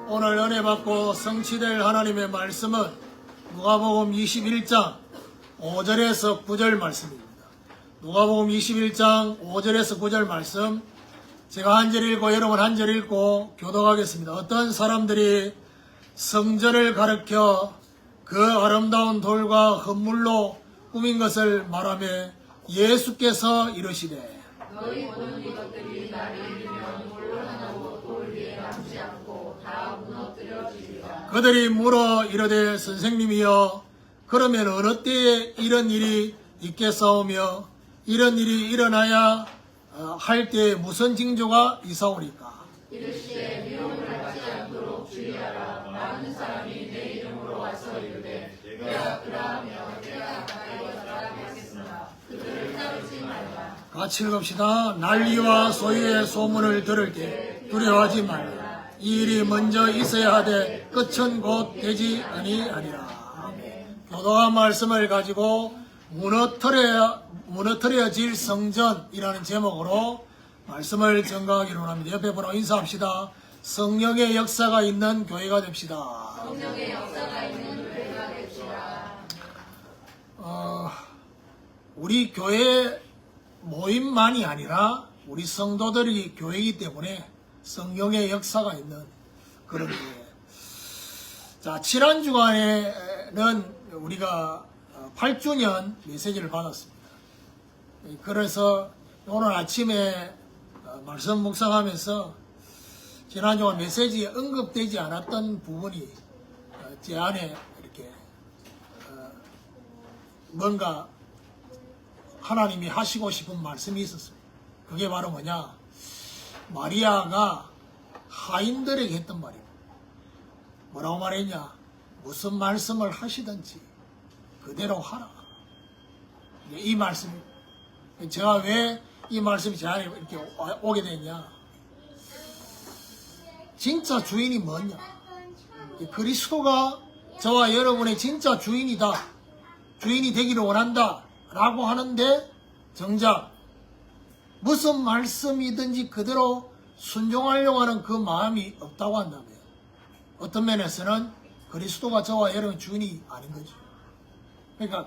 오늘 은혜 받고 성취될 하나님의 말씀은 누가복음 21장 5절에서 9절 말씀입니다. 누가복음 21장 5절에서 9절 말씀, 제가 한 절 읽고 여러분 한 절 읽고 교독하겠습니다. 어떤 사람들이 성전을 가르켜 그 아름다운 돌과 헌물로 꾸민 것을 말하며 예수께서 이르시되 너희 보는 이것들이 날이 이르면 물러나고 돌 위에 남지 않고 다 무너뜨려지리라. 그들이 물어 이르되 선생님이여, 그러면 어느 때에 이런 일이 있겠사오며 이런 일이 일어나야 할 때에 무슨 징조가 있사오리까? 이르시되 미움을 받지 않도록 주의하라. 많은 사람이 내 이름으로 와서 이르되 내가 그러하며 내가 가까이 하겠으나 그들을 따르지 말라. 같이 읽읍시다. 난리와 소유의 소문을 들을 때 두려워하지 말라. 이 일이 먼저 있어야 하되 끝은 곧 되지 아니하리라. 교독한 말씀을 가지고 무너뜨려질 성전이라는 제목으로 말씀을 전가하기로 합니다. 옆에 보러 인사합시다. 성령의 역사가 있는 교회가 됩시다. 성령의 역사가 있는 교회가 됩시다. 우리 교회 모임만이 아니라 우리 성도들이 교회이기 때문에 성령의 역사가 있는 그런 교회. 자, 지난 주간에는 우리가 8주년 메시지를 받았습니다. 그래서 오늘 아침에 말씀 묵상하면서 지난 주간 메시지에 언급되지 않았던 부분이 제 안에 이렇게 뭔가 하나님이 하시고 싶은 말씀이 있었습니다. 그게 바로 뭐냐? 마리아가 하인들에게 했던 말입니다. 뭐라고 말했냐? 무슨 말씀을 하시든지 그대로 하라. 이 말씀입니다. 제가 왜 이 말씀이 제 안에 이렇게 오게 됐냐? 진짜 주인이 뭐냐? 그리스도가 저와 여러분의 진짜 주인이다. 주인이 되기를 원한다. 라고 하는데 정작 무슨 말씀이든지 그대로 순종하려고 하는 그 마음이 없다고 한다면 어떤 면에서는 그리스도가 저와 여러분 주인이 아닌 거죠. 그러니까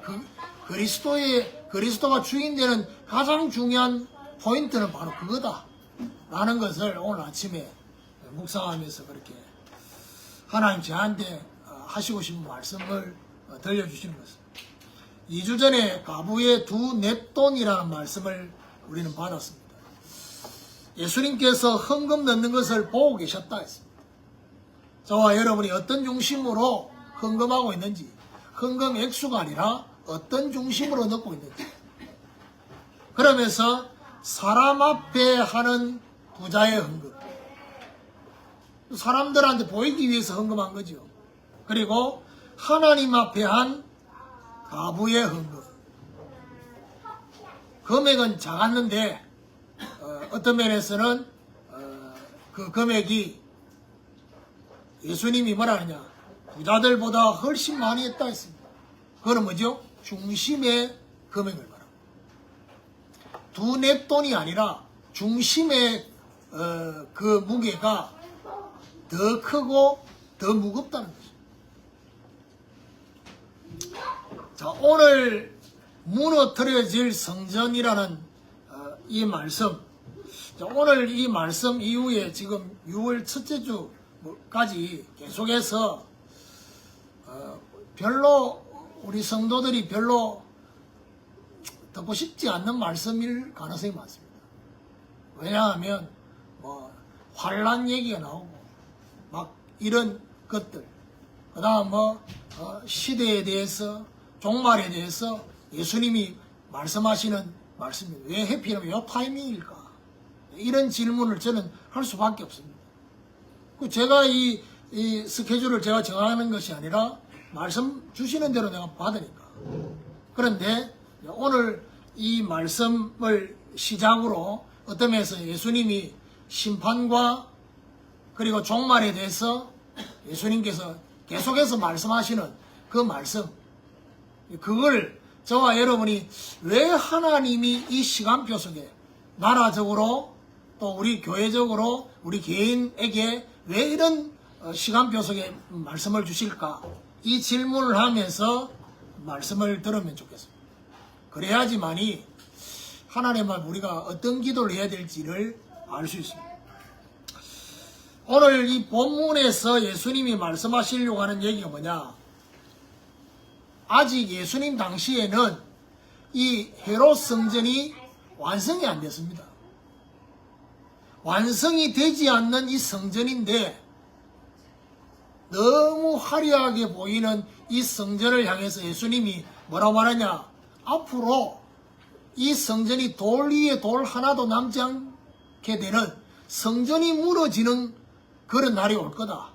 그리스도가 주인 되는 가장 중요한 포인트는 바로 그거다 라는 것을 오늘 아침에 묵상하면서 그렇게 하나님 저한테 하시고 싶은 말씀을 들려주시는 것입니다. 2주 전에 가부의 두 넷돈이라는 말씀을 우리는 받았습니다. 예수님께서 헌금 넣는 것을 보고 계셨다 했습니다. 저와 여러분이 어떤 중심으로 헌금하고 있는지, 헌금 액수가 아니라 어떤 중심으로 넣고 있는지, 그러면서 사람 앞에 하는 부자의 헌금, 사람들한테 보이기 위해서 헌금한 거죠. 그리고 하나님 앞에 한 가부의 헌금, 금액은 작았는데 어떤 면에서는 그 금액이 예수님이 뭐라 하느냐, 부자들보다 훨씬 많이 했다 했습니다. 그건 뭐죠? 중심의 금액을 말합니다. 두 넷돈이 아니라 중심의 그 무게가 더 크고 더 무겁다는 거죠. 자, 오늘 무너뜨려질 성전이라는 이 말씀, 자, 오늘 이 말씀 이후에 지금 6월 첫째 주까지 계속해서 별로 우리 성도들이 별로 듣고 싶지 않는 말씀일 가능성이 많습니다. 왜냐하면 뭐 환란 얘기가 나오고 막 이런 것들, 그 다음 시대에 대해서, 종말에 대해서 예수님이 말씀하시는 말씀이 왜 해필이면 이 타이밍일까? 이런 질문을 저는 할 수밖에 없습니다. 제가 이 스케줄을 제가 정하는 것이 아니라 말씀 주시는 대로 내가 받으니까. 그런데 오늘 이 말씀을 시작으로 어떤 면에서 예수님이 심판과 그리고 종말에 대해서 예수님께서 계속해서 말씀하시는 그 말씀, 그걸 저와 여러분이 왜 하나님이 이 시간표 속에 나라적으로 또 우리 교회적으로 우리 개인에게 왜 이런 시간표 속에 말씀을 주실까? 이 질문을 하면서 말씀을 들으면 좋겠습니다. 그래야지만이 하나님 앞 우리가 어떤 기도를 해야 될지를 알 수 있습니다. 오늘 이 본문에서 예수님이 말씀하시려고 하는 얘기가 뭐냐? 아직 예수님 당시에는 이 헤롯 성전이 완성이 안 됐습니다. 완성이 되지 않는 이 성전인데 너무 화려하게 보이는 이 성전을 향해서 예수님이 뭐라고 말하냐? 앞으로 이 성전이 돌 위에 돌 하나도 남지 않게 되는 성전이 무너지는 그런 날이 올 거다.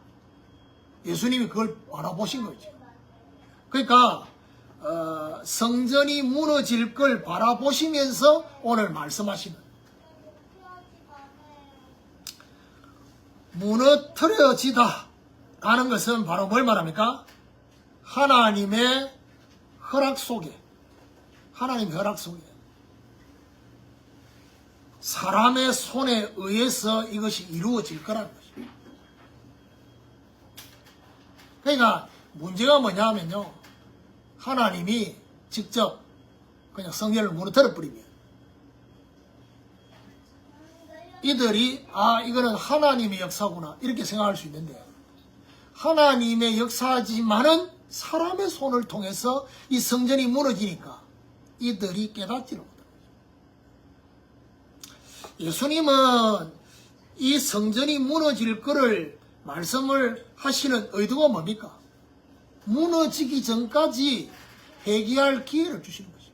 예수님이 그걸 바라보신 거죠. 그러니까 성전이 무너질 걸 바라보시면서 오늘 말씀하시는, 무너뜨려지다 라는 것은 바로 뭘 말합니까? 하나님의 허락 속에, 하나님의 허락 속에 사람의 손에 의해서 이것이 이루어질 거라는 것입니다. 그러니까 문제가 뭐냐 하면요, 하나님이 직접 그냥 성전을 무너뜨려 버리면 이들이 이거는 하나님의 역사구나 이렇게 생각할 수 있는데, 하나님의 역사지만은 사람의 손을 통해서 이 성전이 무너지니까 이들이 깨닫지를 못합니다. 예수님은 이 성전이 무너질 거를 말씀을 하시는 의도가 뭡니까? 무너지기 전까지 회개할 기회를 주시는 것입니다.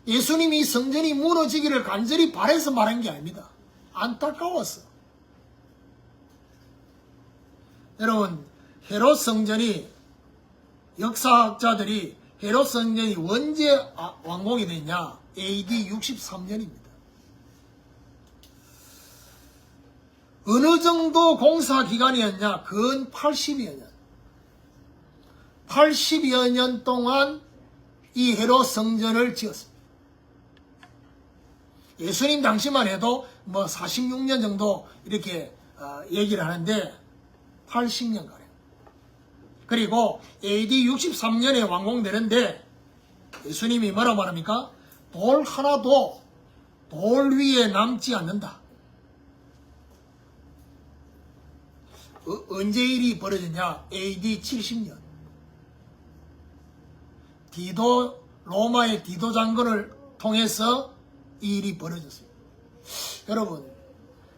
예수님이 성전이 무너지기를 간절히 바라서 말한 게 아닙니다. 안타까웠어. 여러분, 헤롯 성전이, 역사학자들이 헤롯 성전이 언제 완공이 됐냐? AD 63년입니다. 어느 정도 공사 기간이었냐? 근 80여 년. 80여 년 동안 이 헤롯 성전을 지었습니다. 예수님 당시만 해도 뭐 46년 정도 이렇게 얘기를 하는데 80년가량. 그리고 AD 63년에 완공되는데 예수님이 뭐라고 말합니까? 돌 하나도 돌 위에 남지 않는다. 언제 일이 벌어졌냐? AD 70년. 로마의 디도 장군을 통해서 이 일이 벌어졌습니다. 여러분,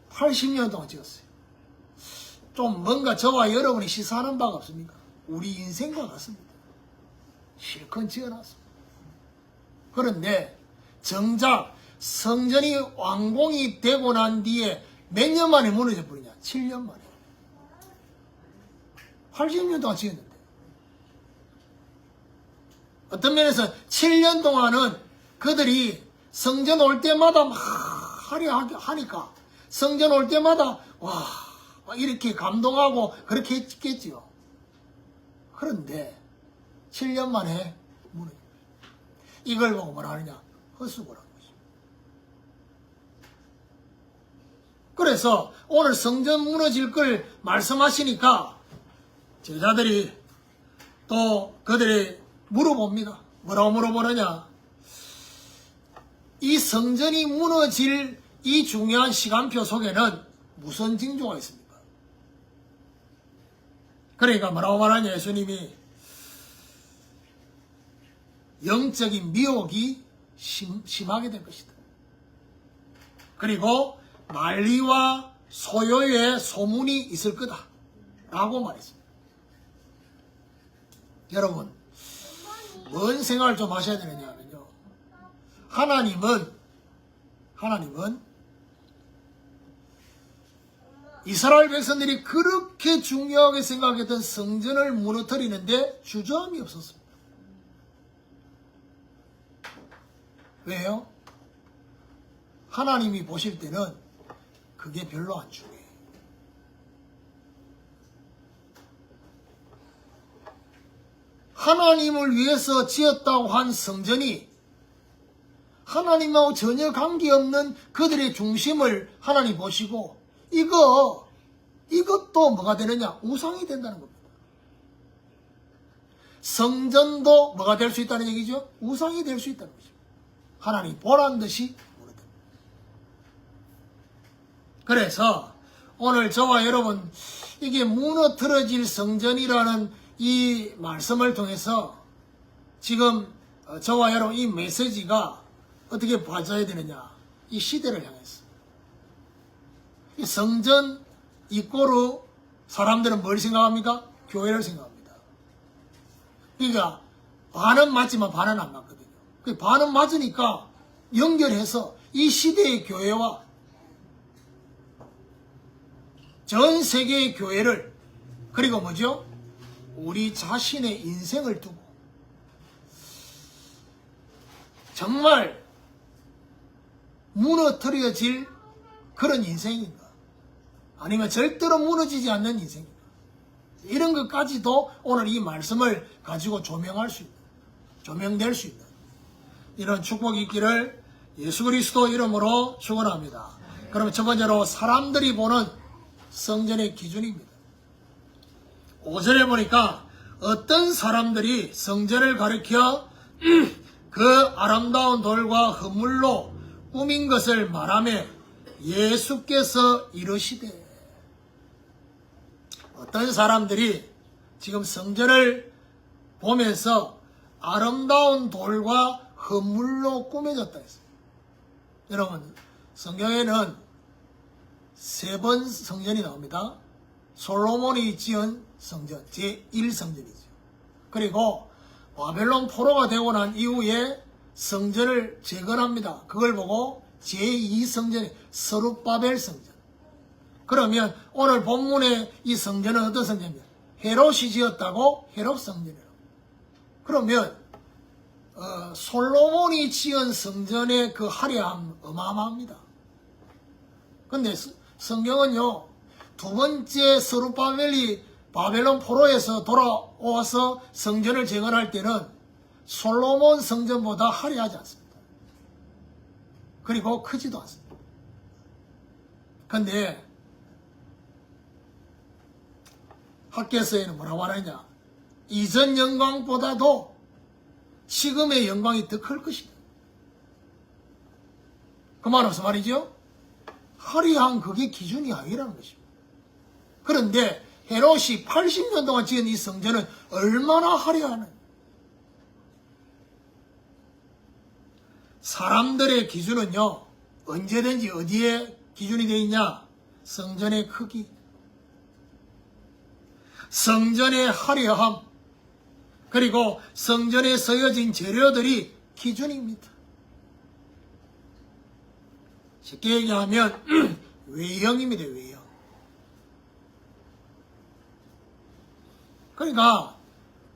80년 동안 지었어요. 좀 뭔가 저와 여러분이 시사하는 바가 없습니까? 우리 인생과 같습니다. 실컷 지어놨습니다. 그런데 정작 성전이 완공이 되고 난 뒤에 몇 년 만에 무너져 버리냐? 7년 만에. 80년 동안 지었는데. 어떤 면에서 7년 동안은 그들이 성전 올 때마다 막 화려하게 하니까 성전 올 때마다 와 이렇게 감동하고 그렇게 했겠지요. 그런데 7년 만에 무너져. 이걸 보고 뭐라 하느냐? 헛수고라는 것입니다. 그래서 오늘 성전 무너질 걸 말씀하시니까 제자들이 또 그들이 물어봅니다. 뭐라고 물어보느냐? 이 성전이 무너질 이 중요한 시간표 속에는 무슨 징조가 있습니까? 그러니까 뭐라고 말하냐? 예수님이 영적인 미혹이 심하게 될 것이다. 그리고 난리와 소요의 소문이 있을 거다 라고 말했습니다. 여러분, 뭔 생각을 좀 하셔야 되느냐면요, 하나님은 이스라엘 백성들이 그렇게 중요하게 생각했던 성전을 무너뜨리는데 주저함이 없었습니다. 왜요? 하나님이 보실 때는 그게 별로 안 중요해요. 하나님을 위해서 지었다고 한 성전이 하나님하고 전혀 관계없는 그들의 중심을 하나님 보시고 이거 이것도 뭐가 되느냐? 우상이 된다는 겁니다. 성전도 뭐가 될 수 있다는 얘기죠? 우상이 될 수 있다는 거죠. 하나님 보란 듯이 모르다. 그래서 오늘 저와 여러분 이게 무너뜨려질 성전이라는 이 말씀을 통해서 지금 저와 여러분 이 메시지가 어떻게 봐줘야 되느냐? 이 시대를 향해서 이 성전 이꼬르 사람들은 뭘 생각합니까? 교회를 생각합니다. 그러니까 반은 맞지만 반은 안 맞거든요. 그 반은 맞으니까 연결해서 이 시대의 교회와 전 세계의 교회를 그리고 뭐죠? 우리 자신의 인생을 두고 정말 무너뜨려질 그런 인생인가? 아니면 절대로 무너지지 않는 인생인가? 이런 것까지도 오늘 이 말씀을 가지고 조명할 수 있는, 조명될 수 있는 이런 축복이 있기를 예수 그리스도 이름으로 축원합니다. 그러면 첫 번째로 사람들이 보는 성전의 기준입니다. 5절에 보니까 어떤 사람들이 성전을 가리켜 그 아름다운 돌과 허물로 꾸민 것을 말하며 예수께서 이르시되, 어떤 사람들이 지금 성전을 보면서 아름다운 돌과 허물로 꾸며졌다 했어요. 여러분, 성경에는 3번 성전이 나옵니다. 솔로몬이 지은 성전, 제1성전이죠. 그리고 바벨론 포로가 되고 난 이후에 성전을 재건합니다. 그걸 보고 제2성전이 스룹바벨 성전. 그러면 오늘 본문의 이 성전은 어떤 성전입니까? 헤롯이 지었다고 헤롯 성전이라고. 그러면 솔로몬이 지은 성전의 그 화려함 어마어마합니다. 근데 성경은요, 두 번째 스룹바벨이 바벨론 포로에서 돌아와서 성전을 재건할 때는 솔로몬 성전보다 화려하지 않습니다. 그리고 크지도 않습니다. 근데 학계서에는 뭐라고 하느냐? 이전 영광보다도 지금의 영광이 더 클 것이다. 그 말은 무슨 말이죠? 화려한 그게 기준이 아니라는 것입니다. 그런데 헤롯이 80년 동안 지은 이 성전은 얼마나 화려하는, 사람들의 기준은요, 언제든지 어디에 기준이 되어 있냐? 성전의 크기, 성전의 화려함, 그리고 성전에 쓰여진 재료들이 기준입니다. 쉽게 얘기하면 외형입니다. 외형. 그러니까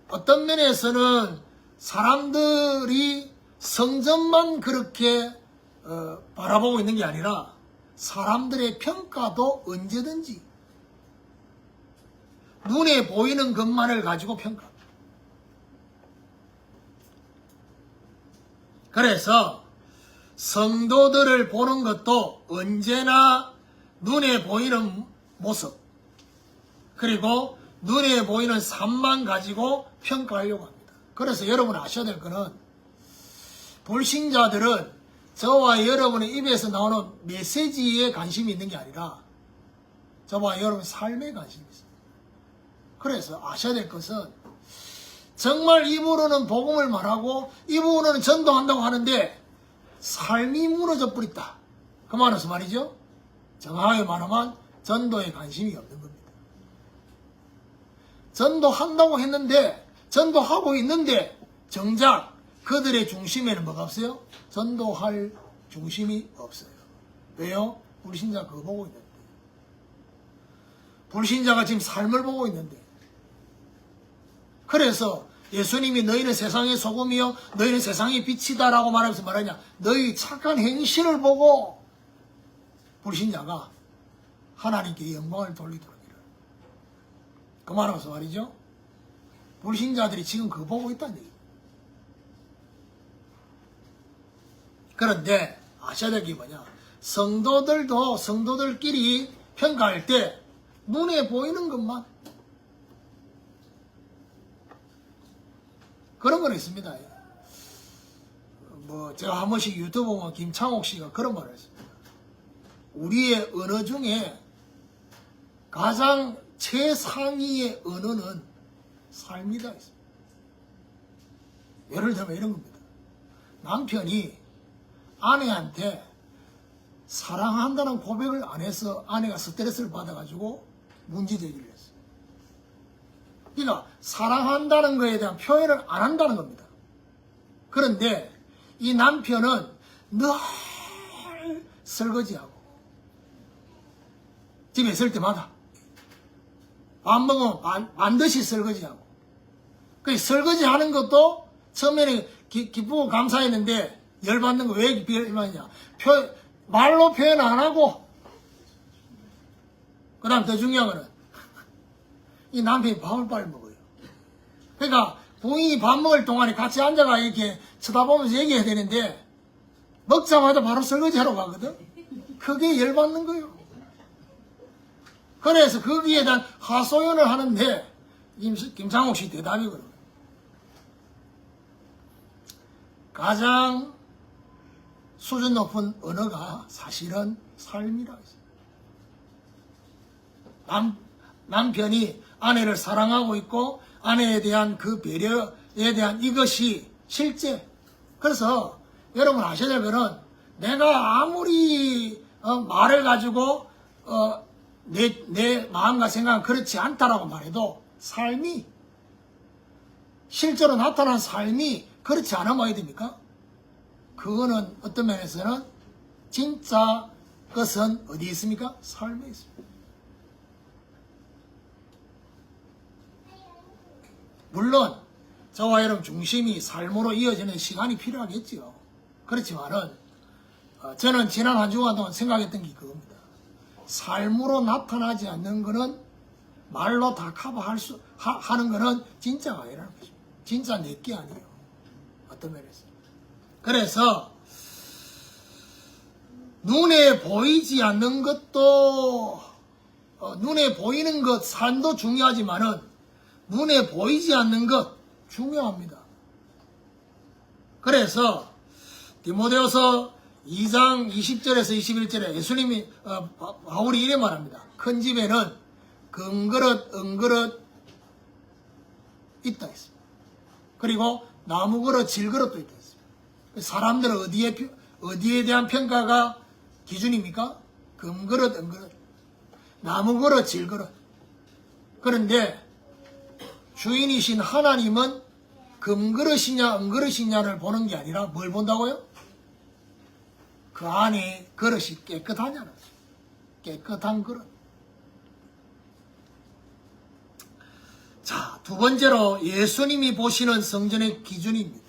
어떤 면에서는 사람들이 성전만 그렇게 바라보고 있는 게 아니라 사람들의 평가도 언제든지 눈에 보이는 것만을 가지고 평가합니다. 그래서 성도들을 보는 것도 언제나 눈에 보이는 모습, 그리고 눈에 보이는 삶만 가지고 평가하려고 합니다. 그래서 여러분 아셔야 될 거는, 불신자들은 저와 여러분의 입에서 나오는 메시지에 관심이 있는 게 아니라 저와 여러분의 삶에 관심이 있습니다. 그래서 아셔야 될 것은, 정말 입으로는 복음을 말하고 입으로는 전도한다고 하는데 삶이 무너져 버렸다. 그 말은 무슨 말이죠? 정확하게 말하면 전도에 관심이 없는 겁니다. 전도한다고 했는데, 전도하고 있는데 정작 그들의 중심에는 뭐가 없어요? 전도할 중심이 없어요. 왜요? 불신자 그거 보고 있는데. 불신자가 지금 삶을 보고 있는데. 그래서 예수님이 너희는 세상의 소금이요 너희는 세상의 빛이다라고 말하면서 말하냐? 너희 착한 행실을 보고 불신자가 하나님께 영광을 돌리도록 이를. 그 말하면서 말이죠. 불신자들이 지금 그거 보고 있다는 얘기예요. 그런데 아셔야 될 게 뭐냐? 성도들도 성도들끼리 평가할 때 눈에 보이는 것만. 그런 건 있습니다. 뭐 제가 한 번씩 유튜브 보면 김창옥 씨가 그런 말을 했습니다. 우리의 언어 중에 가장 최상위의 언어는 삶이다. 예를 들면 이런 겁니다. 남편이 아내한테 사랑한다는 고백을 안 해서 아내가 스트레스를 받아가지고 문제제기를 했어요. 그러니까 사랑한다는 것에 대한 표현을 안 한다는 겁니다. 그런데 이 남편은 늘 설거지하고 집에 있을 때마다 밥 먹으면 반드시 설거지하고, 그 설거지하는 것도 처음에는 기쁘고 감사했는데 열받는 거 왜 열받냐? 말로 표현 안 하고, 그 다음 더 중요한 거는 이 남편이 밥을 빨리 먹어요. 그러니까 부인이 밥 먹을 동안에 같이 앉아가 이렇게 쳐다보면서 얘기해야 되는데 먹자마자 바로 설거지 하러 가거든. 그게 열받는 거예요. 그래서 거기에 대한 하소연을 하는데 김창옥 씨 대답이거든요. 가장 수준 높은 언어가 사실은 삶이라 했어요. 남편이 아내를 사랑하고 있고 아내에 대한 그 배려에 대한 이것이 실제. 그래서 여러분 아셔야 될 거는 내가 아무리 말을 가지고 내 마음과 생각은 그렇지 않다라고 말해도 삶이 실제로 나타난 삶이 그렇지 않으면 어떻게 됩니까? 그거는 어떤 면에서는 진짜 것은 어디에 있습니까? 삶에 있습니다. 물론 저와 여러분 중심이 삶으로 이어지는 시간이 필요하겠지요. 그렇지만은 저는 지난 한 주간 동안 생각했던 게 그겁니다. 삶으로 나타나지 않는 거는 말로 다 하는 거는 진짜가 아니라는 것입니다. 진짜 내게 아니에요. 어떤 면에서. 그래서 눈에 보이지 않는 것도 눈에 보이는 것 삶도 중요하지만은 눈에 보이지 않는 것 중요합니다. 그래서 디모데후서 2장 20절에서 21절에 예수님이 바울이 이래 말합니다. 큰 집에는 금그릇, 은그릇 있다 했습니다. 그리고 나무그릇, 질그릇도 있다 했습니다. 사람들은 어디에 대한 평가가 기준입니까? 금그릇, 은그릇, 나무그릇, 질그릇. 그런데 주인이신 하나님은 금그릇이냐 은그릇이냐를 보는 게 아니라 뭘 본다고요? 그 안에 그릇이 깨끗하냐는 거죠. 깨끗한 그릇. 자, 두 번째로 예수님이 보시는 성전의 기준입니다.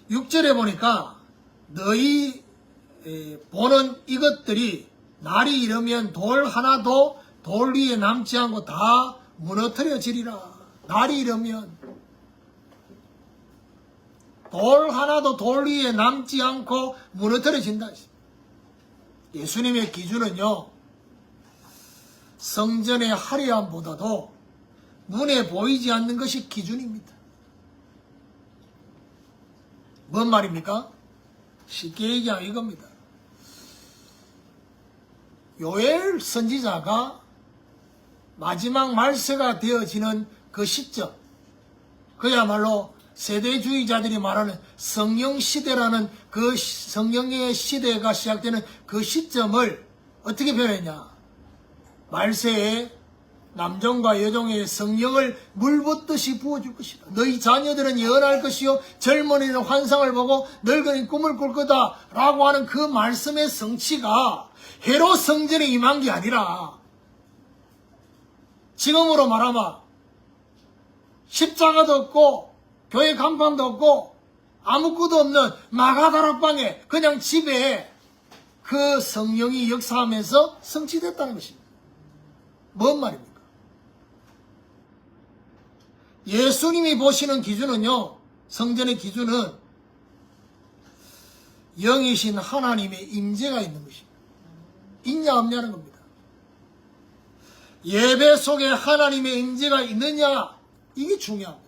6절에 보니까 너희 보는 이것들이 날이 이르면 돌 하나도 돌 위에 남지 않고 다 무너뜨려지리라. 날이 이르면 돌 하나도 돌 위에 남지 않고 무너뜨려진다. 예수님의 기준은요, 성전의 화려함보다도 눈에 보이지 않는 것이 기준입니다. 뭔 말입니까? 쉽게 얘기하면 이겁니다. 요엘 선지자가 마지막 말세가 되어지는 그 시점, 그야말로 세대주의자들이 말하는 성령시대라는 그 성령의 시대가 시작되는 그 시점을 어떻게 표현했냐? 말세에 남종과 여종의 성령을 물붓듯이 부어줄 것이다. 너희 자녀들은 예언할 것이요 젊은이는 환상을 보고 늙은이 꿈을 꿀 거다 라고 하는 그 말씀의 성취가 헤롯 성전에 임한 게 아니라 지금으로 말하면 십자가도 없고 교회 간판도 없고 아무것도 없는 마가다락방에 그냥 집에 그 성령이 역사하면서 성취됐다는 것입니다. 뭔 말입니까? 예수님이 보시는 기준은요, 성전의 기준은 영이신 하나님의 임재가 있는 것입니다. 있냐 없냐는 겁니다. 예배 속에 하나님의 임재가 있느냐, 이게 중요합니다.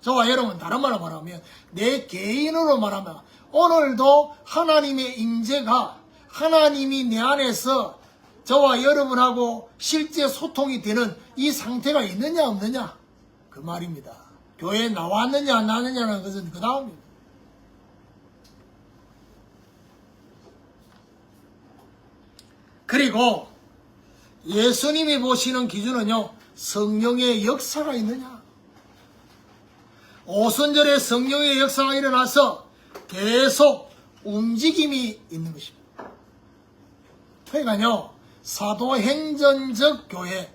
저와 여러분, 다른 말로 말하면 내 개인으로 말하면 오늘도 하나님의 임재가, 하나님이 내 안에서 저와 여러분하고 실제 소통이 되는 이 상태가 있느냐 없느냐, 그 말입니다. 교회에 나왔느냐 안 나왔느냐는 것은 그 다음입니다. 그리고 예수님이 보시는 기준은요, 성령의 역사가 있느냐. 오순절에 성령의 역사가 일어나서 계속 움직임이 있는 것입니다. 그러니까요, 사도행전적 교회,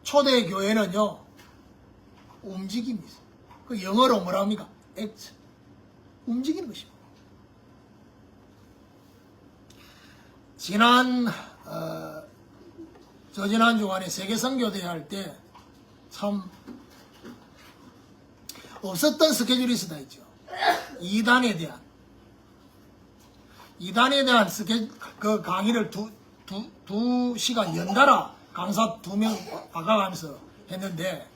초대교회는요, 움직임이 있어요. 그 영어로 뭐라 합니까? 액트. 움직이는 것입니다. 저지난 주간에 세계선교대회 할 때 참 없었던 스케줄이 있었다 했죠. 이단에 대한 그 강의를 두 시간 연달아 강사 2명 바꿔가면서 했는데,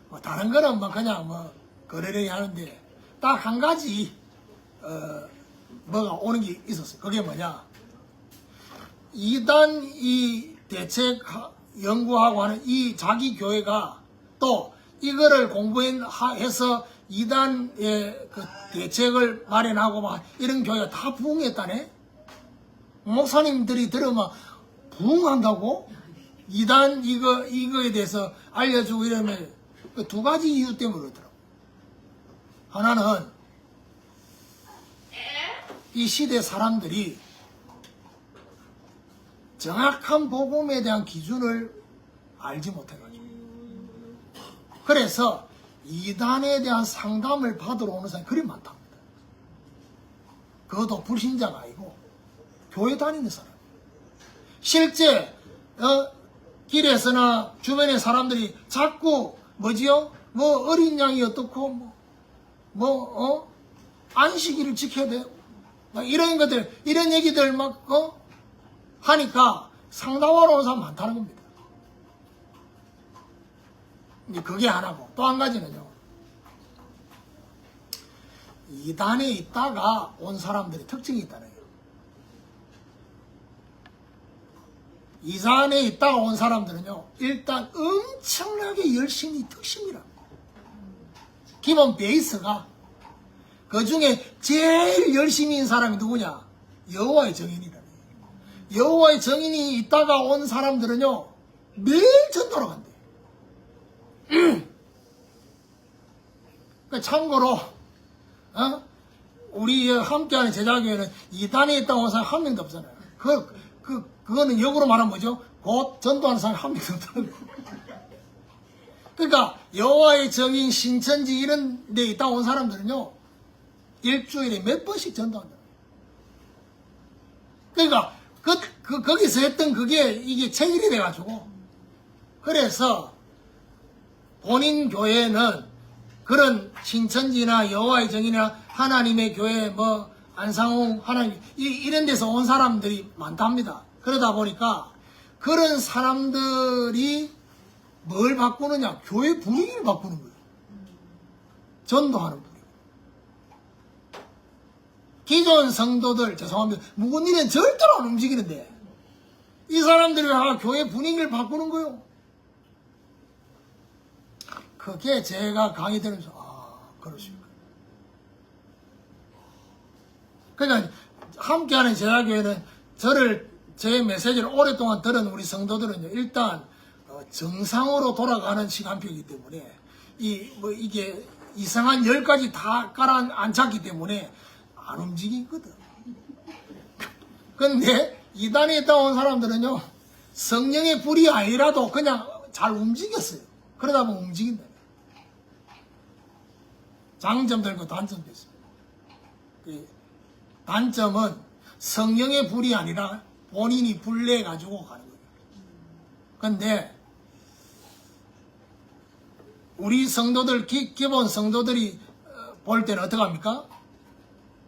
뭐 다른 거는 뭐 그냥 뭐 거래를 하는데 딱 한 가지 뭐가 오는 게 있었어요. 그게 뭐냐, 이단 이 대책 연구하고 하는 이 자기 교회가 또 이거를 공부해서 이단의 그 대책을 마련하고 막 이런 교회가 다 부흥했다네. 목사님들이 들으면 부흥한다고? 이단 이거에 대해서 알려주고 이러면 그 2가지 이유 때문에 그러더라고. 하나는 이 시대 사람들이 정확한 복음에 대한 기준을 알지 못해가지고, 그래서 이단에 대한 상담을 받으러 오는 사람이 그리 많답니다. 그것도 불신자가 아니고 교회 다니는 사람. 실제 길에서나 주변의 사람들이 자꾸 뭐지요? 뭐 어린 양이 어떻고 안식일을 지켜야 돼. 막 이런 것들, 이런 얘기들 막 하니까 상담하러 오는 사람 많다는 겁니다. 이제 그게 하나고, 또 한 가지는요, 이단에 있다가 온 사람들의 특징이 있다는 거예요. 이단에 있다가 온 사람들은요, 일단 엄청나게 열심히 특심이라고. 기본 베이스가, 그 중에 제일 열심히 인 사람이 누구냐? 여호와의 증인이라는 거예요. 여호와의 증인이 있다가 온 사람들은요, 매일 전도로 간대. 참고로 우리 함께하는 제자교회는 이단에 있다가 온 사람 한 명도 없잖아요. 그거는 역으로 말하면 뭐죠? 곧 전도하는 사람이 한 명도 없다는 거예요. 그러니까 여호와의 증인, 신천지 이런 데 있다가 온 사람들은요, 일주일에 몇 번씩 전도한다. 그러니까 거기서 했던 그게 이게 체질이 돼가지고, 그래서 본인 교회는 그런 신천지나 여호와의 증인이나 하나님의 교회 뭐 안상홍 하나님 이런 데서 온 사람들이 많답니다. 그러다 보니까 그런 사람들이 뭘 바꾸느냐? 교회 분위기를 바꾸는 거예요. 전도하는 분위기. 기존 성도들, 죄송합니다, 묵은 일은 절대로 안 움직이는데 이 사람들이 교회 분위기를 바꾸는 거예요. 그게 제가 강의 들으면서 그러시구나. 그러니까 함께하는 제자교회는 제 메시지를 오랫동안 들은 우리 성도들은요, 일단 정상으로 돌아가는 시간표이기 때문에 이게 이상한 10가지 다 깔아앉혔기 때문에 안 움직이거든. 근데 이단에 있다 온 사람들은요, 성령의 불이 아니라도 그냥 잘 움직였어요. 그러다 보면 움직인다. 장점도 있고 단점도 있습니다. 단점은 성령의 불이 아니라 본인이 불내 가지고 가는 거예요. 근데 우리 성도들, 기본 성도들이 볼 때는 어떻게 합니까?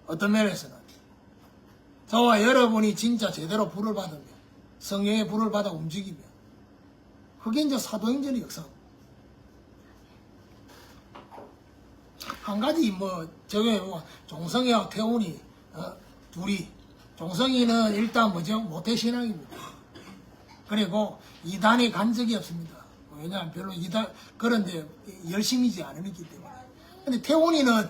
어떤 면에서는 저와 여러분이 진짜 제대로 불을 받으면, 성령의 불을 받아 움직이면 그게 이제 사도행전의 역사. 한 가지 저게 종성이하고 태훈이 둘이, 종성이는 일단 뭐죠? 모태신앙입니다. 그리고 이단에 간 적이 없습니다. 왜냐하면 별로 이단 그런데 열심히지 않았기 때문에. 근데 태훈이는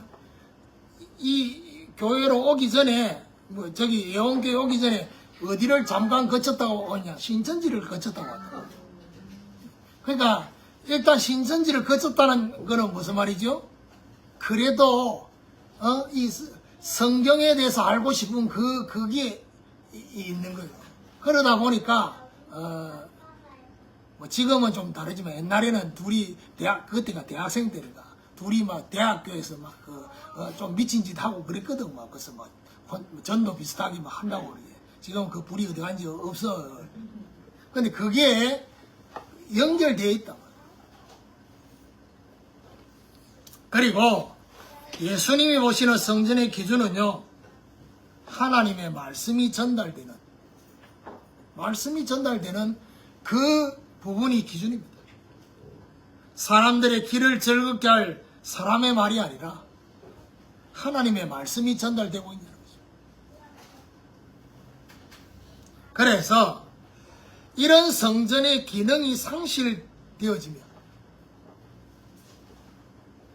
이 교회로 오기 전에 저기 예원교회 오기 전에 어디를 잠깐 거쳤다고 오냐? 신천지를 거쳤다고 왔다. 그러니까 일단 신천지를 거쳤다는 거는 무슨 말이죠? 그래도 이 성경에 대해서 알고 싶은 그게 있는 거예요. 그러다 보니까 뭐 지금은 좀 다르지만 옛날에는 둘이 그때가 대학생 때니까 둘이 막 대학교에서 막 좀 미친 짓 하고 그랬거든. 막 그래서 막 전도 비슷하게 막 한다고 그러게. 지금 그 불이 어디 간지 없어. 근데 그게 연결되어 있다. 그리고 예수님이 보시는 성전의 기준은요, 하나님의 말씀이 전달되는 그 부분이 기준입니다. 사람들의 길을 즐겁게 할 사람의 말이 아니라 하나님의 말씀이 전달되고 있는 거죠. 그래서 이런 성전의 기능이 상실되어지면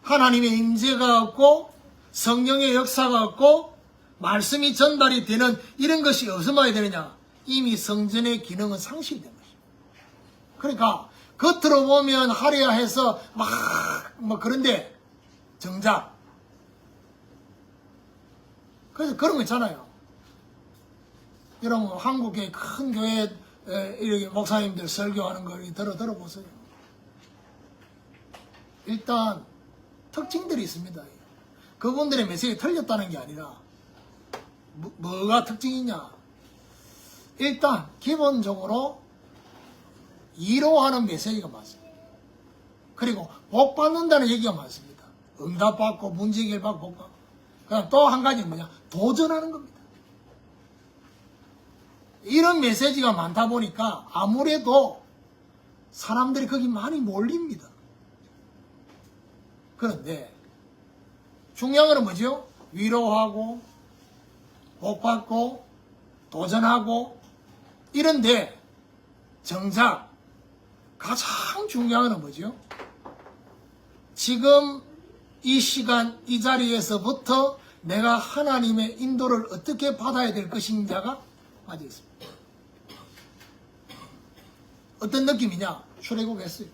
하나님의 임재가 없고 성령의 역사가 없고 말씀이 전달이 되는 이런 것이 어디서 와야 되느냐? 이미 성전의 기능은 상실된 것입니다. 그러니까 겉으로 보면 화려해서 막 그런데 정작 그래서 그런 거 있잖아요. 여러분 한국의 큰 교회 이렇게 목사님들 설교하는 걸 들어보세요. 일단 특징들이 있습니다. 그분들의 메시지가 틀렸다는 게 아니라 뭐가 특징이냐? 일단 기본적으로 위로하는 메시지가 많습니다. 그리고 복 받는다는 얘기가 많습니다. 응답받고 문제 해결받고 복 받고. 그다음 또 한 가지는 뭐냐? 도전하는 겁니다. 이런 메시지가 많다 보니까 아무래도 사람들이 거기 많이 몰립니다. 그런데 중요한 건 뭐죠? 위로하고 복받고 도전하고 이런데 정작 가장 중요한 건 뭐죠? 지금 이 시간 이 자리에서부터 내가 하나님의 인도를 어떻게 받아야 될 것인가가 빠져 있습니다. 어떤 느낌이냐? 출애굽했어요.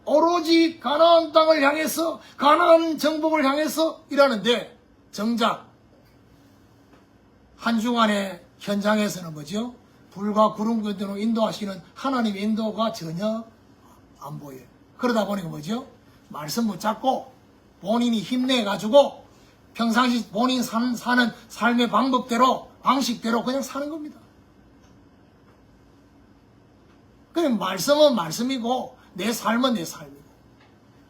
오로지 가나안 땅을 향해서 가나안 정복을 향해서 일하는데 정작 한중간의 현장에서는 뭐죠? 불과 구름 가운데로 인도하시는 하나님의 인도가 전혀 안 보여요. 그러다 보니까 뭐죠? 말씀 붙잡고 본인이 힘내가지고 평상시 본인 사는 삶의 방식대로 그냥 사는 겁니다. 그냥 말씀은 말씀이고 내 삶은 내 삶이고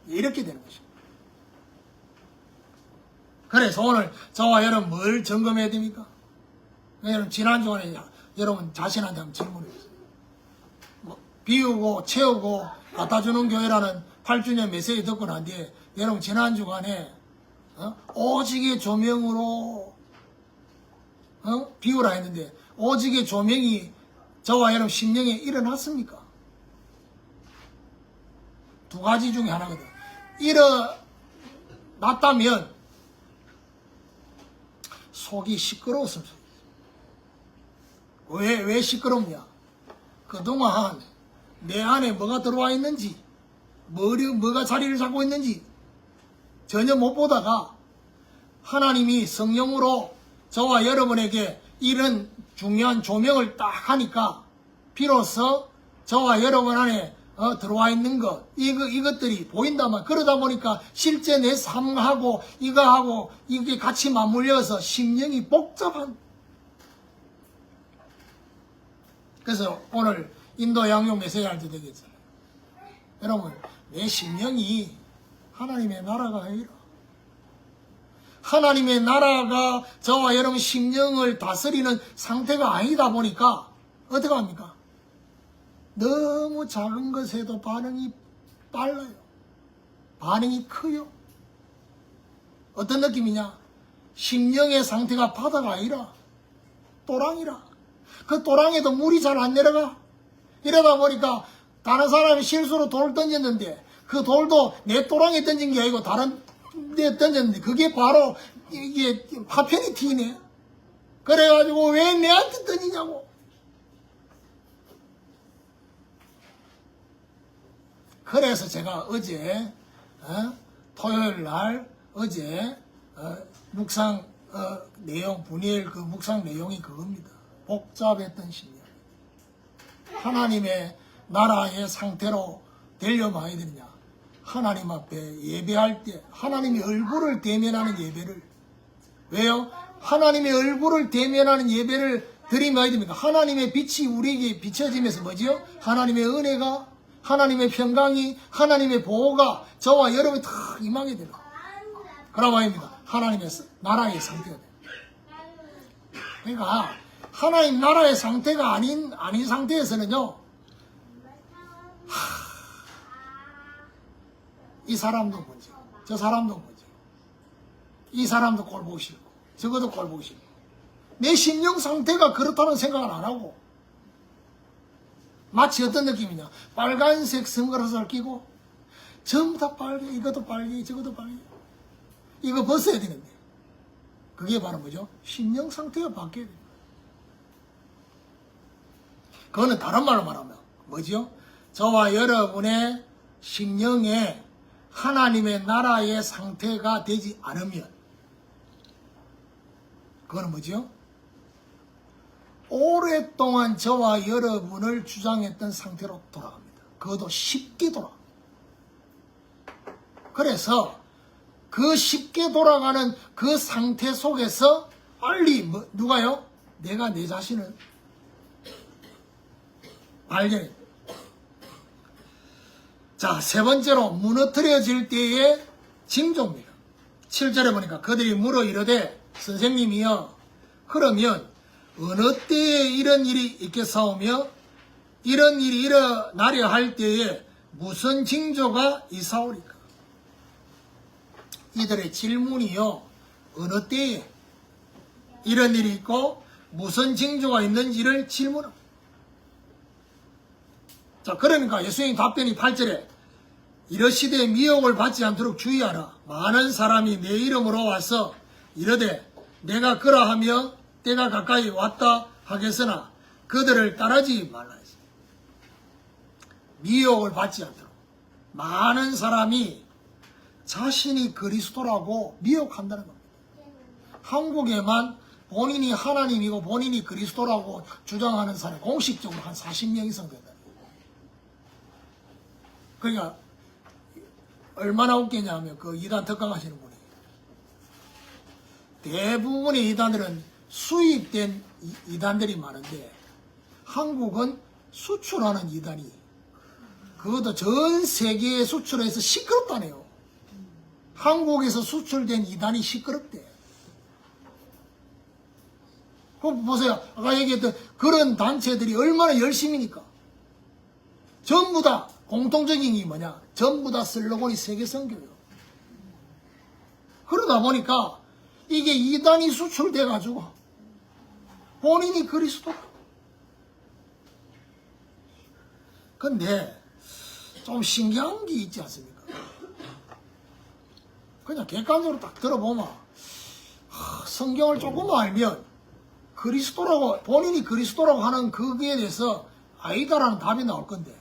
이렇게 되는 것입니다. 그래서 오늘 저와 여러분 뭘 점검해야 됩니까? 여러분 지난주에 여러분 자신한테 한번 질문해보세요. 비우고 채우고 갖다주는 교회라는 8주년 메시지 듣고 난 뒤에 여러분 지난주간에 오직의 조명으로 비우라 했는데 오직의 조명이 저와 여러분 심령에 일어났습니까? 두 가지 중에 하나거든. 일어났다면 속이 시끄러웠을 수 있어요. 왜 시끄럽냐? 그동안 내 안에 뭐가 들어와 있는지 뭐가 자리를 잡고 있는지 전혀 못 보다가 하나님이 성령으로 저와 여러분에게 이런 중요한 조명을 딱 하니까 비로소 저와 여러분 안에 들어와 있는 이것들이 보인다만 그러다 보니까 실제 내 삶하고 이거하고 이게 같이 맞물려서 심령이 복잡한. 그래서 오늘 인도 양육 메시지 할 때 되겠잖아요. 여러분 내 심령이 하나님의 나라가 아니라 하나님의 나라가 저와 여러분 심령을 다스리는 상태가 아니다 보니까 어떻게 합니까? 너무 작은 것에도 반응이 빨라요. 반응이 커요. 어떤 느낌이냐? 심령의 상태가 바다가 아니라 또랑이라. 그 또랑에도 물이 잘 안 내려가. 이러다 보니까 다른 사람이 실수로 돌 던졌는데 그 돌도 내 또랑에 던진 게 아니고 다른 데 던졌는데 그게 바로 이게 파편이 튀네. 그래가지고 왜 내한테 던지냐고. 그래서 제가 어제 토요일 날 어제 묵상 내용 분이엘 그 묵상 내용이 그겁니다. 복잡했던 신념. 하나님의 나라의 상태로 되려면 되느냐? 하나님 앞에 예배할 때 하나님의 얼굴을 대면하는 예배를. 왜요? 하나님의 얼굴을 대면하는 예배를 드리면 어야 됩니까? 하나님의 빛이 우리에게 비춰지면서 뭐지요? 하나님의 은혜가, 하나님의 평강이, 하나님의 보호가 저와 여러분이 다 임하게 됩니다. 그런 말입니다. 하나님의 나라의 상태가 됩니다. 그러니까 하나님 나라의 상태가 아닌 상태에서는요, 이 사람도 문제, 저 사람도 문제, 이 사람도 꼴 보기 싫고 저것도 꼴 보기 싫고 내 심령 상태가 그렇다는 생각을 안 하고 마치 어떤 느낌이냐? 빨간색 선글라스를 끼고 전부 다 빨개, 이것도 빨개, 저것도 빨개. 이거 벗어야 되는데 그게 바로 뭐죠? 심령 상태가 바뀌어야 됩니다. 그거는 다른 말로 말하면 뭐죠? 저와 여러분의 심령에 하나님의 나라의 상태가 되지 않으면 그거는 뭐죠? 오랫동안 저와 여러분을 주장했던 상태로 돌아갑니다. 그것도 쉽게 돌아갑니다. 그래서 그 쉽게 돌아가는 그 상태 속에서 빨리 누가요? 내가 내 자신을 발견해. 자, 세 번째로 무너뜨려질 때의 징조입니다. 7절에 보니까 그들이 물어 이르되 선생님이여 그러면 어느 때에 이런 일이 있겠사오며 이런 일이 일어나려 할 때에 무슨 징조가 있사오리까? 이들의 질문이요, 어느 때에 이런 일이 있고 무슨 징조가 있는지를 질문합니다. 자, 그러니까 예수님 답변이 8절에 이러시되 미혹을 받지 않도록 주의하라. 많은 사람이 내 이름으로 와서 이르되 내가 그러하며 때가 가까이 왔다 하겠으나 그들을 따르지 말라 했습니다. 미혹을 받지 않도록. 많은 사람이 자신이 그리스도라고 미혹한다는 겁니다. 한국에만 본인이 하나님이고 본인이 그리스도라고 주장하는 사람이 공식적으로 한 40명 이상 된다. 그러니까 얼마나 웃기냐 하면 그 이단 특강하시는 분이 대부분의 이단들은 수입된 이단들이 많은데 한국은 수출하는 이단이 그것도 전 세계에 수출해서 시끄럽다네요. 한국에서 수출된 이단이 시끄럽대. 그럼 보세요. 아까 얘기했던 그런 단체들이 얼마나 열심이니까. 전부 다 공통적인 게 뭐냐? 전부 다 슬로건이 세계선교예요. 그러다 보니까 이게 이단이 수출돼가지고 본인이 그리스도. 근데 좀 신기한 게 있지 않습니까? 그냥 객관적으로 딱 들어보면 성경을 조금 알면 그리스도라고 본인이 그리스도라고 하는 거기에 대해서 아니다라는 답이 나올 건데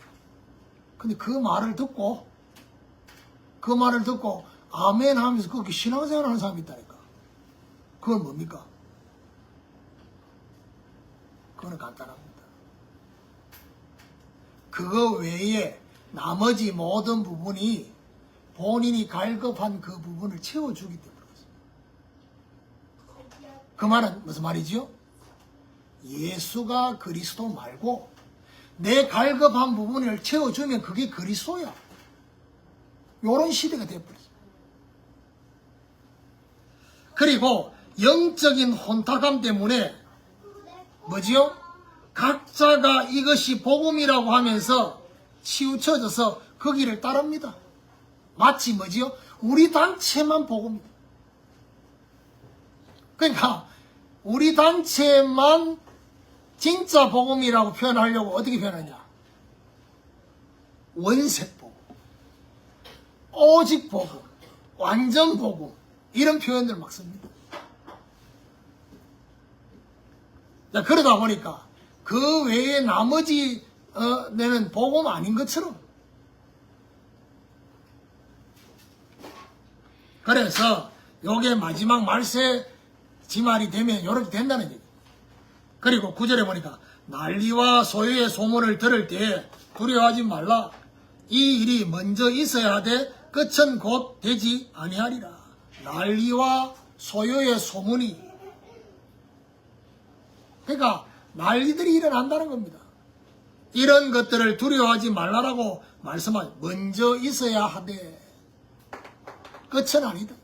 근데 그 말을 듣고 아멘 하면서 그렇게 신앙생활 하는 사람이 있다니까. 그건 뭡니까? 그건 간단합니다. 그거 외에 나머지 모든 부분이 본인이 갈급한 그 부분을 채워주기 때문에 그렇습니다. 그 말은 무슨 말이지요? 예수가 그리스도 말고 내 갈급한 부분을 채워주면 그게 그리스도야. 요런 시대가 되어버렸습니다. 그리고 영적인 혼탁함 때문에 뭐지요? 각자가 이것이 복음이라고 하면서 치우쳐져서 그 길을 따릅니다. 마치 뭐지요? 우리 단체만 복음이다. 그러니까 우리 단체만 진짜 복음이라고 표현하려고 어떻게 표현하냐? 원색 복음, 오직 복음, 완전 복음, 이런 표현들 막 씁니다. 자, 그러다 보니까 그 외에 나머지 내는 복음 아닌 것처럼, 그래서 요게 마지막 말세 지말이 되면 요렇게 된다는 얘기. 그리고 9절에 보니까 난리와 소요의 소문을 들을 때에 두려워하지 말라. 이 일이 먼저 있어야 하되 끝은 곧 되지 아니하리라. 난리와 소요의 소문이, 그러니까 난리들이 일어난다는 겁니다. 이런 것들을 두려워하지 말라라고 말씀하죠. 먼저 있어야 하되 끝은 아니다.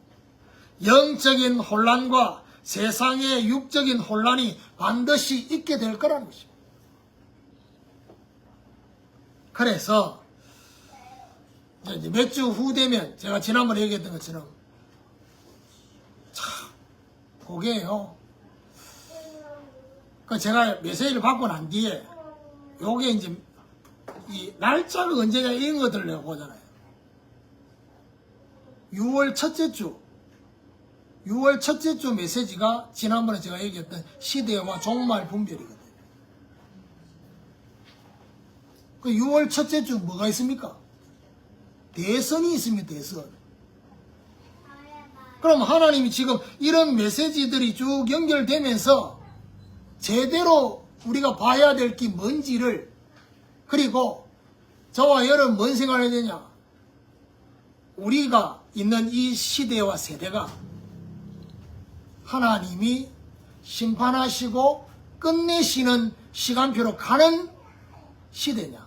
영적인 혼란과 세상의 육적인 혼란이 반드시 있게 될 거라는 것입니다. 그래서 이제 몇 주 후 되면 제가 지난번에 얘기했던 것처럼 참 그게요. 그 제가 메시지를 받고 난 뒤에 요게 이제 이 날짜가 언제냐 이런 것들을 내가 보잖아요. 6월 첫째 주 메시지가 지난번에 제가 얘기했던 시대와 종말 분별이거든요. 그 6월 첫째 주 뭐가 있습니까? 대선이 있습니다. 대선. 그럼 하나님이 지금 이런 메시지들이 쭉 연결되면서 제대로 우리가 봐야 될 게 뭔지를, 그리고 저와 여러분 뭔 생각을 해야 되냐? 우리가 있는 이 시대와 세대가 하나님이 심판하시고 끝내시는 시간표로 가는 시대냐?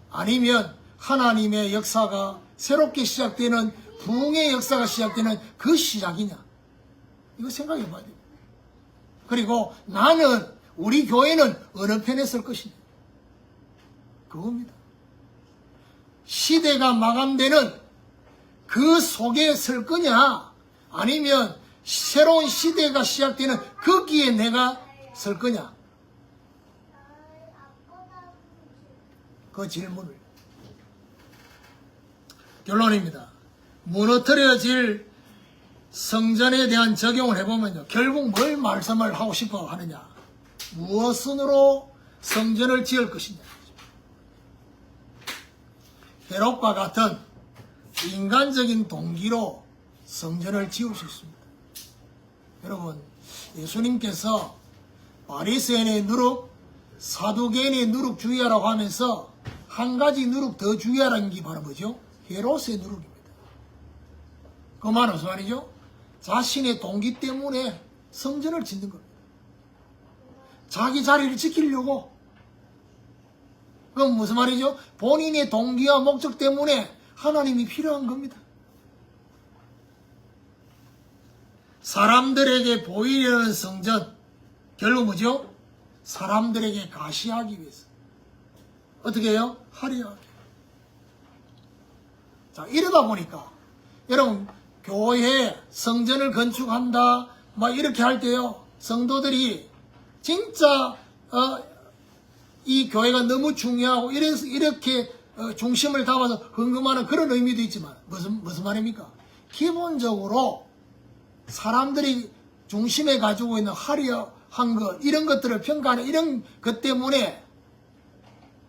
아니면 하나님의 역사가 새롭게 시작되는 부흥의 역사가 시작되는 그 시작이냐? 이거 생각해 봐야 돼요. 그리고 나는, 우리 교회는 어느 편에 설 것이냐? 그겁니다. 시대가 마감되는 그 속에 설 거냐? 아니면 새로운 시대가 시작되는 거기에 내가 설 거냐? 그 질문을. 결론입니다. 무너뜨려질 성전에 대한 적용을 해보면요, 결국 뭘 말씀을 하고 싶어 하느냐? 무엇으로 성전을 지을 것이냐? 헤롯과 같은 인간적인 동기로 성전을 지을 수 있습니다. 여러분, 예수님께서 바리새인의 누룩, 사두개인의 누룩 주의하라고 하면서 한 가지 누룩 더 주의하라는 게 바로 뭐죠? 헤롯의 누룩입니다. 그 말은 무슨 말이죠? 자신의 동기 때문에 성전을 짓는 겁니다. 자기 자리를 지키려고. 그럼 무슨 말이죠? 본인의 동기와 목적 때문에 하나님이 필요한 겁니다. 사람들에게 보이려는 성전, 결국 뭐죠? 사람들에게 가시하기 위해서. 어떻게 해요? 화려하게. 자, 이러다 보니까 여러분, 교회 성전을 건축한다 막 이렇게 할 때요, 성도들이 진짜 이 교회가 너무 중요하고 이렇게 중심을 담아서 헌금하는 그런 의미도 있지만, 무슨 말입니까? 기본적으로 사람들이 중심에 가지고 있는 화려한 것, 이런 것들을 평가하는 이런 것 때문에,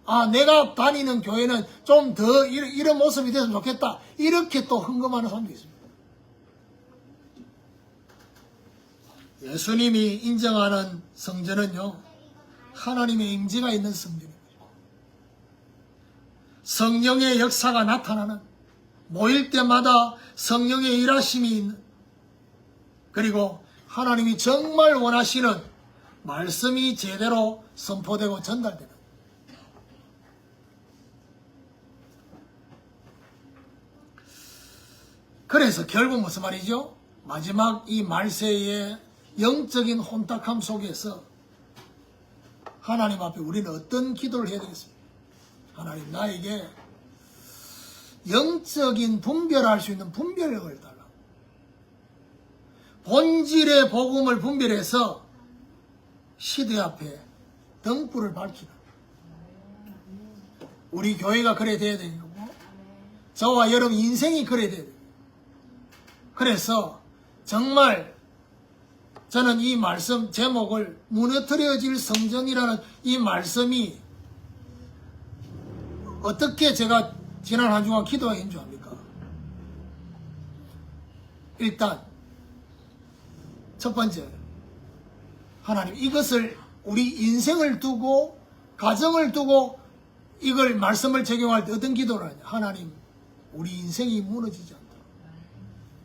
아, 내가 다니는 교회는 좀 더 이런 모습이 됐으면 좋겠다, 이렇게 또 헌금하는 사람도 있습니다. 예수님이 인정하는 성전은요, 하나님의 임재가 있는 성전입니다. 성령의 역사가 나타나는, 모일 때마다 성령의 일하심이 있는, 그리고 하나님이 정말 원하시는 말씀이 제대로 선포되고 전달되는, 그래서 결국 무슨 말이죠? 마지막 이 말세의 영적인 혼탁함 속에서 하나님 앞에 우리는 어떤 기도를 해야 되겠습니까? 하나님, 나에게 영적인 분별할 수 있는 분별력을 달라. 본질의 복음을 분별해서 시대 앞에 등불을 밝히라. 우리 교회가 그래야 돼야 되는 거고, 저와 여러분 인생이 그래야 돼야 돼요. 그래서 정말 저는 이 말씀 제목을 무너뜨려질 성전이라는 이 말씀이 어떻게 제가 지난 한 주간 기도한 줄 압니까? 일단 첫 번째, 하나님, 이것을 우리 인생을 두고 가정을 두고 이걸 말씀을 적용할 때 어떤 기도를 하냐? 하나님, 우리 인생이 무너지지 않도록,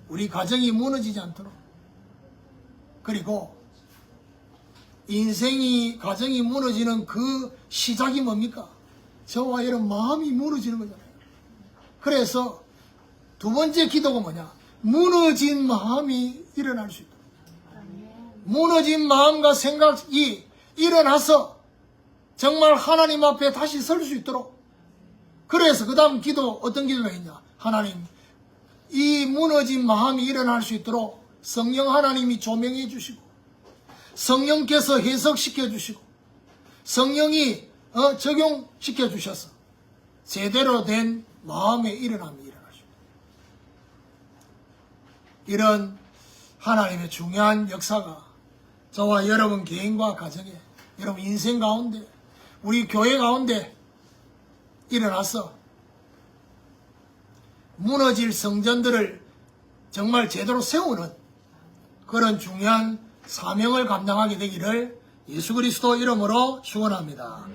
우리 가정이 무너지지 않도록, 그리고 인생이 가정이 무너지는 그 시작이 뭡니까? 저와 여러분 마음이 무너지는 거잖아요. 그래서 두 번째 기도가 뭐냐? 무너진 마음이 일어날 수 있도록, 무너진 마음과 생각이 일어나서 정말 하나님 앞에 다시 설 수 있도록. 그래서 그 다음 기도, 어떤 기도가 있냐? 하나님, 이 무너진 마음이 일어날 수 있도록 성령 하나님이 조명해 주시고, 성령께서 해석시켜 주시고, 성령이 적용시켜 주셔서 제대로 된 마음의 일어남이 일어날 수 있다. 이런 하나님의 중요한 역사가 저와 여러분 개인과 가정에, 여러분 인생 가운데, 우리 교회 가운데 일어나서 무너질 성전들을 정말 제대로 세우는 그런 중요한 사명을 감당하게 되기를 예수 그리스도 이름으로 축원합니다.